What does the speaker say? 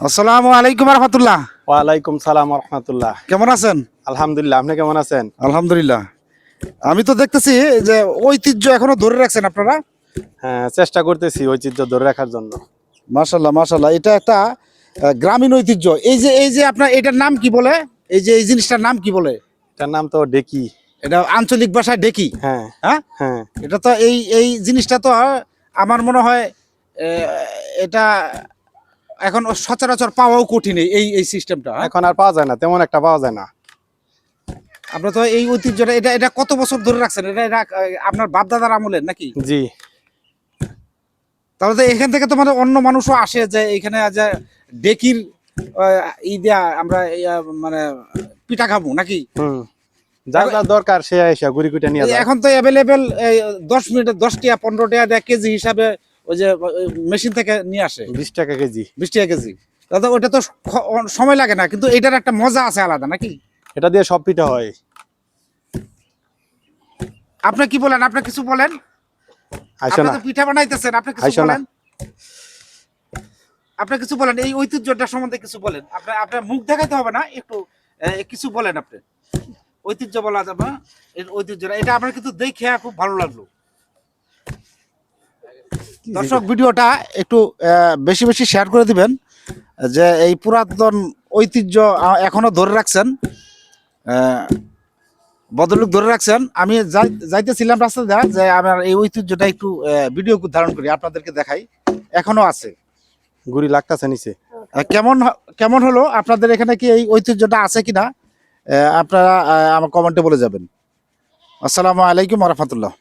আসসালামু আলাইকুম রহমতুল্লাহ। ওয়ালাইকুম সালাম রহমতুল্লাহ। কেমন আছেন? আলহামদুলিল্লাহ, আপনি কেমন আছেন? আলহামদুলিল্লাহ। আমি তো দেখতেছি যে ঐতিহ্য এখনো ধরে রাখছেন আপনারা। হ্যাঁ, চেষ্টা করতেছি ঐতিহ্য ধরে রাখার জন্য। মাশাল্লাহ মাশাল্লাহ, এটা একটা গ্রামীণ ঐতিহ্য। এই যে আপনার এটার নাম কি বলে? এই জিনিসটার নাম কি বলে? এটার নাম তো ডেকি। এটা আঞ্চলিক ভাষায় ডেকি। হ্যাঁ হ্যাঁ, হ্যাঁ। এটা তো এই জিনিসটা তো আমার মনে হয় এটা এখন সচরাচর পাওয়াও কঠিন এই সিস্টেমটা। এখন আর পাওয়া যায় না, তেমন একটা পাওয়া যায় না। আপনার তো এই ঐতিহ্যটা এটা এটা কত বছর ধরে রাখছেন? এটা আপনার বাপ দাদার আমলের নাকি? জি। তাহলে তো এখান থেকে তো মানে অন্য মানুষও আসে যে এখানে যে ডেকির ই দেয়া আমরা মানে পিঠা খাবো নাকি? যার যার দরকার সে আইসা গুড়ি কুইটা নিয়ে যায়। এখন তো অ্যাভেলেবেল 10 মিনিটে 10 টাকা 15 টাকা দেয়া কেজি হিসাবে ওই যে মেশিন থেকে নিয়ে আসে 20 টাকা কেজি। 20 টাকা কেজি। তাহলে ওটা তো সময় লাগে না, কিন্তু এটার একটা মজা আছে আলাদা নাকি? এটা দিয়ে সব পিঠা হয়। আপনি কি বলেন? আপনি কিছু বলেন। আইসো আপনি না, তো পিঠা বানাইতেছেন, আপনি কিছু আইসো না। বলেন। আপনি কিছু বলেন, এই ঐতিহ্যটা সম্বন্ধে কিছু বলেন। আপনার মুখ দেখাইতে হবে না, একটু কিছু বলেন আপনি। ঐতিহ্য বলা যাবে না, এর ঐতিহ্যটা এটা আমার কিন্তু দেখে খুব ভালো লাগলো। দর্শক, ভিডিওটা একটু বেশি বেশি শেয়ার করে দিবেন, যে এই পুরাতন ঐতিহ্য এখনো ধরে রাখছেন, বদলুক ধরে রাখছেন। আমি যাইতেছিলাম রাস্তা দেওয়া যে আমার এই ঐতিহ্যটা একটু ভিডিও ধারণ করি, আপনাদেরকে দেখাই। এখনো আছে। গুড়ি লাগতাছে নিচে। কেমন কেমন হলো আপনাদের এখানে, কি এই ঐতিহ্যটা আছে কিনা আপনারা আমার কমেন্টে বলে যাবেন। আসসালামু আলাইকুম রহমতুল্লাহ।